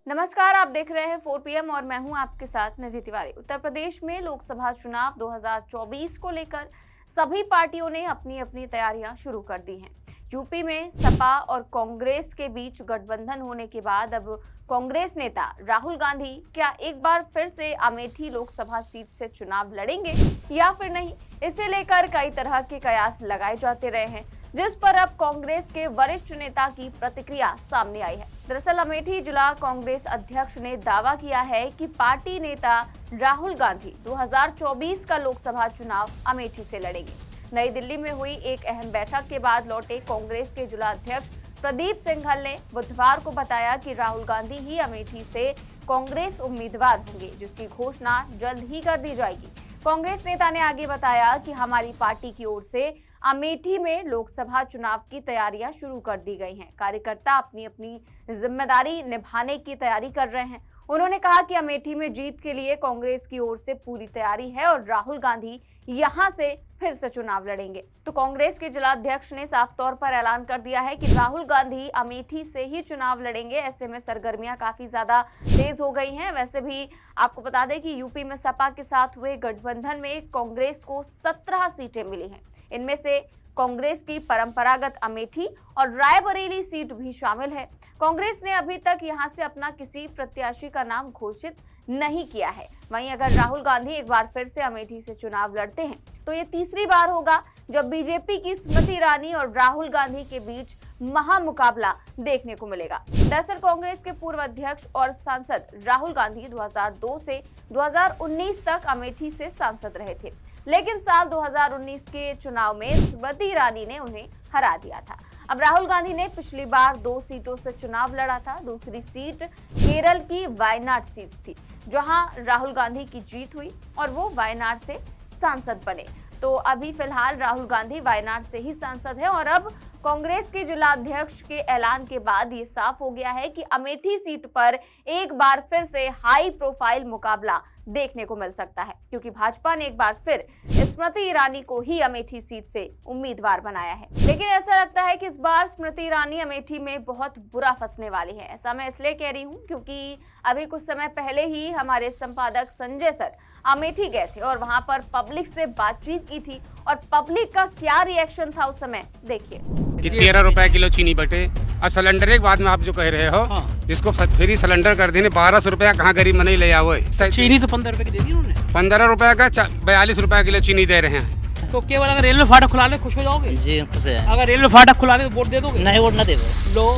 नमस्कार, आप देख रहे हैं 4 PM और मैं हूं आपके साथ निधि तिवारी। उत्तर प्रदेश में लोकसभा चुनाव 2024 को लेकर सभी पार्टियों ने अपनी अपनी तैयारियां शुरू कर दी हैं। यूपी में सपा और कांग्रेस के बीच गठबंधन होने के बाद अब कांग्रेस नेता राहुल गांधी क्या एक बार फिर से अमेठी लोकसभा सीट से चुनाव लड़ेंगे या फिर नहीं, इसे लेकर कई तरह के कयास लगाए जाते रहे हैं, जिस पर अब कांग्रेस के वरिष्ठ नेता की प्रतिक्रिया सामने आई है। दरअसल अमेठी जिला कांग्रेस अध्यक्ष ने दावा किया है कि पार्टी नेता राहुल गांधी 2024 का लोकसभा चुनाव अमेठी से लड़ेंगे। नई दिल्ली में हुई एक अहम बैठक के बाद लौटे कांग्रेस के जिला अध्यक्ष प्रदीप सिंघल ने बुधवार को बताया कि राहुल गांधी ही अमेठी से कांग्रेस उम्मीदवार होंगे, जिसकी घोषणा जल्द ही कर दी जाएगी। कांग्रेस नेता ने आगे बताया कि हमारी पार्टी की ओर से अमेठी में लोकसभा चुनाव की तैयारियां शुरू कर दी गई हैं। कार्यकर्ता अपनी अपनी जिम्मेदारी निभाने की तैयारी कर रहे हैं। उन्होंने कहा कि अमेठी में जीत के लिए कांग्रेस की ओर से पूरी तैयारी है और राहुल गांधी यहां से फिर से चुनाव लड़ेंगे। तो कांग्रेस के जिला अध्यक्ष ने साफ तौर पर ऐलान कर दिया है कि राहुल गांधी अमेठी से ही चुनाव लड़ेंगे। ऐसे में सरगर्मियां काफी ज्यादा तेज हो गई हैं। वैसे भी आपको बता दें कि यूपी में सपा के साथ हुए गठबंधन में कांग्रेस को 17 सीटें मिली हैं। इनमें से कांग्रेस की परंपरागत अमेठी और रायबरेली सीट भी शामिल है। कांग्रेस ने अभी तक यहां से अपना किसी प्रत्याशी का नाम घोषित नहीं किया है। वहीं अगर राहुल गांधी एक बार फिर से अमेठी से चुनाव लड़ते हैं तो ये तीसरी बार होगा जब बीजेपी की स्मृति ईरानी और राहुल गांधी के बीच महामुकाबला देखने को मिलेगा। दरअसल कांग्रेस के पूर्व अध्यक्ष और सांसद राहुल गांधी 2002 से 2019 तक अमेठी से सांसद रहे थे, लेकिन साल 2019 के चुनाव में स्मृति ईरानी ने उन्हें हरा दिया था। अब राहुल गांधी ने पिछली बार 2 सीटों से चुनाव लड़ा था। दूसरी सीट केरल की वायनाड सीट थी, जहां राहुल गांधी की जीत हुई और वो वायनाड से सांसद बने। तो अभी फिलहाल राहुल गांधी वायनाड से ही सांसद है और अब कांग्रेस के जिला अध्यक्ष के ऐलान के बाद ये साफ हो गया है कि अमेठी सीट पर एक बार फिर से हाई प्रोफाइल मुकाबला देखने को मिल सकता है, क्योंकि भाजपा ने एक बार फिर स्मृति ईरानी को ही अमेठी सीट से उम्मीदवार बनाया है। लेकिन ऐसा लगता है कि इस बार स्मृति ईरानी अमेठी में बहुत बुरा फंसने वाली है। ऐसा मैं इसलिए कह रही हूँ क्योंकि अभी कुछ समय पहले ही हमारे संपादक संजय सर अमेठी गए थे और वहां पर पब्लिक से बातचीत की थी और पब्लिक का क्या रिएक्शन था उस समय देखिए। 13 रुपए किलो चीनी बटे और सिलेंडर के बाद में आप जो कह रहे हो, जिसको फ्री सिलेंडर कर देने 1200 रुपया कहाँ गरीब में नहीं ले आओ। चीनी तो 15 रुपए की दे दी उन्होंने। 15 रुपए का 42 रुपए किलो चीनी दे रहे हैं। तो केवल अगर रेलवे फाटक खुला ले खुश हो जाओगे? जी खुश है। अगर रेलवे फाटक खुला ले तो वोट दे दोगे? नहीं, वोट न दे लो।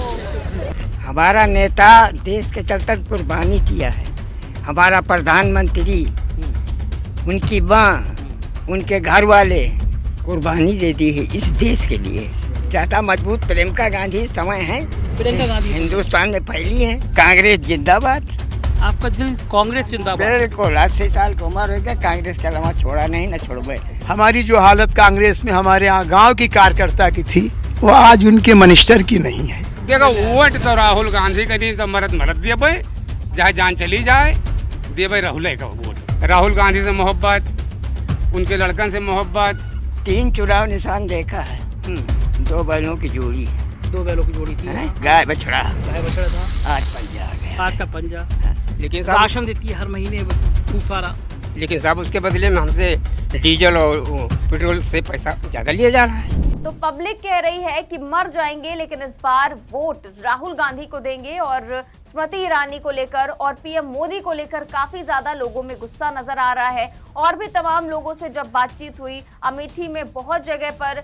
हमारा नेता देश के चलते कुर्बानी किया है। हमारा प्रधानमंत्री, उनकी माँ, उनके घर वाले कुर्बानी दे दी है इस देश के लिए। ज्यादा मजबूत प्रियंका गांधी समय है, प्रियंका गांधी हिंदुस्तान में फैली है। कांग्रेस जिंदाबाद। आपका दिल कांग्रेस जिंदाबाद? बिल्कुल, 80 साल की उम्र हो गई, कांग्रेस के अलावा छोड़ा नहीं, न छोड़बे। हमारी जो हालत कांग्रेस में हमारे यहाँ गांव की कार्यकर्ता की थी, वो आज उनके मिनिस्टर की नहीं है। देखो वोट तो राहुल गांधी का नहीं तो मरद दिए भाई, चाहे जान चली जाए दे भाई राहुल का वोट। राहुल गांधी से मोहब्बत, उनके लड़कन से मोहब्बत। 3 चुनाव निशान देखा है। 2 बैलों की जोड़ी, 2 बैलों की जोड़ी थी। गाय बछड़ा, गाय बछड़ा था, आज पंजा आ गया। आज का पंजा। लेकिन राशन देती है हर महीने खूब सारा, लेकिन साहब उसके बदले में हमसे डीजल और पेट्रोल से पैसा ज्यादा लिया जा रहा है। तो पब्लिक कह रही है कि मर जाएंगे लेकिन इस बार वोट राहुल गांधी को देंगे और स्मृति ईरानी को लेकर और पीएम मोदी को लेकर काफी ज्यादा लोगों में गुस्सा नजर आ रहा है। और भी तमाम लोगों से जब बातचीत हुई, अमेठी में बहुत जगह पर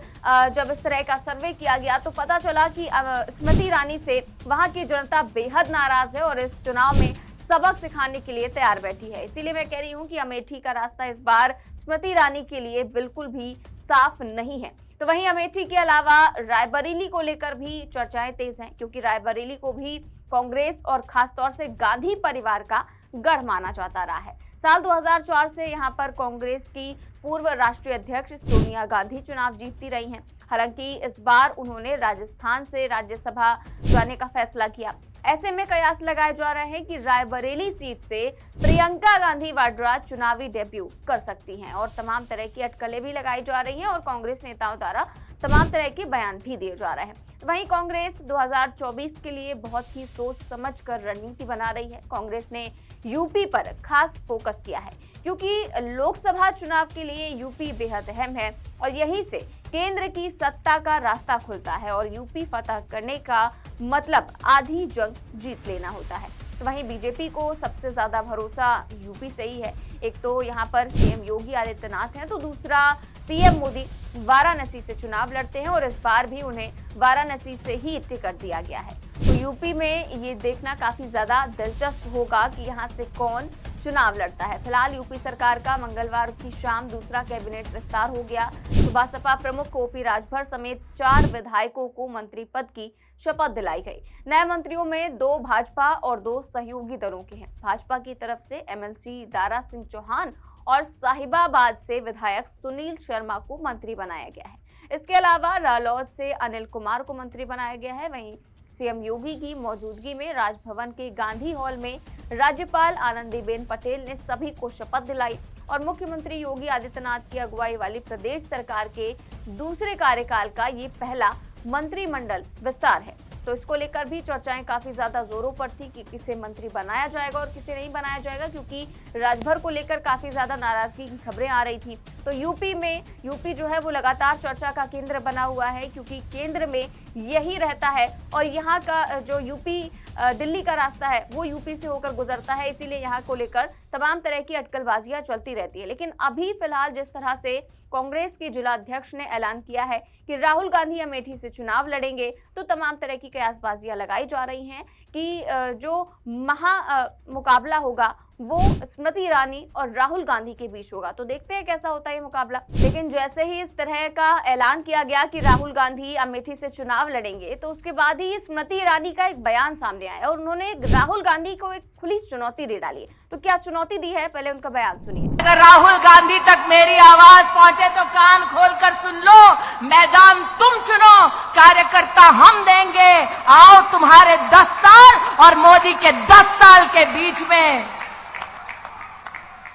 जब इस तरह का सर्वे किया गया तो पता चला कि स्मृति ईरानी से वहां की जनता बेहद नाराज है और इस चुनाव में सबक सिखाने के लिए तैयार बैठी है। इसीलिए मैं कह रही हूं कि अमेठी का रास्ता इस बार स्मृति ईरानी के लिए बिल्कुल भी साफ नहीं है। तो वहीं अमेठी के अलावा रायबरेली को लेकर भी चर्चाएं तेज हैं, क्योंकि रायबरेली को भी कांग्रेस और खासतौर से गांधी परिवार का गढ़ माना जाता रहा है। साल 2004 से यहां पर कांग्रेस की पूर्व राष्ट्रीय अध्यक्ष सोनिया गांधी चुनाव जीतती रही हैं। हालांकि इस बार उन्होंने राजस्थान से राज्यसभा जाने का फैसला किया। ऐसे में कयास लगाए जा रहे हैं कि रायबरेली सीट से प्रियंका गांधी वाड्रा चुनावी डेब्यू कर सकती हैं और तमाम तरह की अटकलें भी लगाई जा रही हैं और कांग्रेस नेताओं द्वारा तमाम तरह के बयान भी दिए जा रहे हैं। वहीं कांग्रेस 2024 के लिए बहुत ही सोच समझ कर रणनीति बना रही है। कांग्रेस ने यूपी पर खास फोकस किया है क्योंकि लोकसभा चुनाव के लिए यूपी बेहद अहम है और यहीं से केंद्र की सत्ता का रास्ता खुलता है और यूपी फतह करने का मतलब आधी जंग जीत लेना होता है। तो वहीं बीजेपी को सबसे ज्यादा भरोसा यूपी से ही है। एक तो यहाँ पर सीएम योगी आदित्यनाथ हैं तो दूसरा पीएम मोदी वाराणसी से चुनाव लड़ते हैं और इस बार भी उन्हें वाराणसी से ही टिकट दिया गया है। तो यूपी में ये देखना काफी ज्यादा दिलचस्प होगा कि यहाँ से कौन चुनाव लड़ता है। फिलहाल यूपी सरकार का मंगलवार की शाम दूसरा कैबिनेट विस्तार हो गया। सुबह सपा प्रमुख ओपी राजभर समेत 4 विधायकों को मंत्री पद की शपथ दिलाई गई। नए मंत्रियों में 2 भाजपा और 2 सहयोगी दलों के हैं। भाजपा की तरफ से एमएलसी दारा सिंह चौहान और साहिबाबाद से विधायक सुनील शर्मा को मंत्री बनाया गया है। इसके अलावा रालौद से अनिल कुमार को मंत्री बनाया गया है। वहीं सीएम योगी की मौजूदगी में राजभवन के गांधी हॉल में राज्यपाल आनंदीबेन पटेल ने सभी को शपथ दिलाई और मुख्यमंत्री योगी आदित्यनाथ की अगुवाई वाली प्रदेश सरकार के दूसरे कार्यकाल का ये पहला मंत्रिमंडल विस्तार है। तो इसको लेकर भी चर्चाएं काफी ज्यादा जोरों पर थी कि किसे मंत्री बनाया जाएगा और किसे नहीं बनाया जाएगा, क्योंकि राजभर को लेकर काफी ज्यादा नाराजगी की खबरें आ रही थी। तो यूपी जो है वो लगातार चर्चा का केंद्र बना हुआ है क्योंकि केंद्र में यही रहता है और यहाँ का जो यूपी दिल्ली का रास्ता है वो यूपी से होकर गुजरता है, इसीलिए यहाँ को लेकर तमाम तरह की अटकलबाजियां चलती रहती है। लेकिन अभी फिलहाल जिस तरह से कांग्रेस के जिला अध्यक्ष ने ऐलान किया है कि राहुल गांधी अमेठी से चुनाव लड़ेंगे, तो तमाम तरह की कयासबाजियां लगाई जा रही हैं कि जो मुकाबला होगा वो स्मृति ईरानी और राहुल गांधी के बीच होगा। तो देखते हैं कैसा होता है ये मुकाबला। लेकिन जैसे ही इस तरह का ऐलान किया गया कि राहुल गांधी अमेठी से चुनाव लड़ेंगे, तो उसके बाद ही स्मृति ईरानी का एक बयान सामने आया और उन्होंने राहुल गांधी को एक खुली चुनौती दे डाली है। तो क्या चुनौती दी है, पहले उनका बयान सुनिए। अगर राहुल गांधी तक मेरी आवाज पहुंचे तो कान खोलकर सुन लो, मैदान तुम चुनो, कार्यकर्ता हम देंगे। आओ तुम्हारे 10 साल और मोदी के 10 साल के बीच में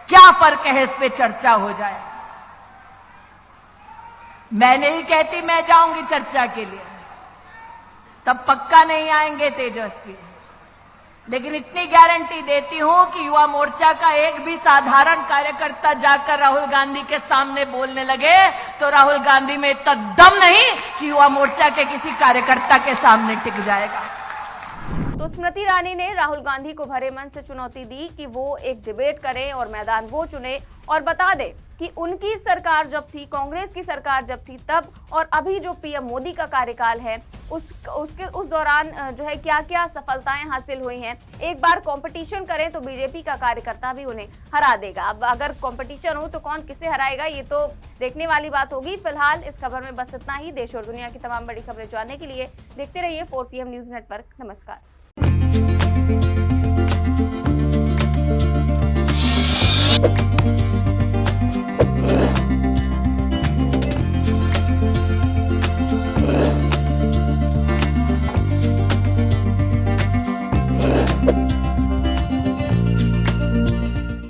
क्या फर्क है, इस पे चर्चा हो जाए। मैं नहीं कहती मैं जाऊंगी चर्चा के लिए, तब पक्का नहीं आएंगे तेजस्वी, लेकिन इतनी गारंटी देती हूं कि युवा मोर्चा का एक भी साधारण कार्यकर्ता जाकर राहुल गांधी के सामने बोलने लगे तो राहुल गांधी में इतना दम नहीं कि युवा मोर्चा के किसी कार्यकर्ता के सामने टिक जाएगा। तो स्मृति ईरानी ने राहुल गांधी को भरे मन से चुनौती दी कि वो एक डिबेट करें और मैदान वो चुने और बता दे कि उनकी सरकार जब थी, कांग्रेस की सरकार जब थी तब और अभी जो पीएम मोदी का कार्यकाल है उस दौरान जो है क्या क्या सफलताएं हासिल हुई हैं। एक बार कंपटीशन करें तो बीजेपी का कार्यकर्ता भी उन्हें हरा देगा। अब अगर कंपटीशन हो तो कौन किसे हराएगा, ये तो देखने वाली बात होगी। फिलहाल इस खबर में बस इतना ही। देश और दुनिया की तमाम बड़ी खबरें जानने के लिए देखते रहिए 4 PM न्यूज नेटवर्क। नमस्कार।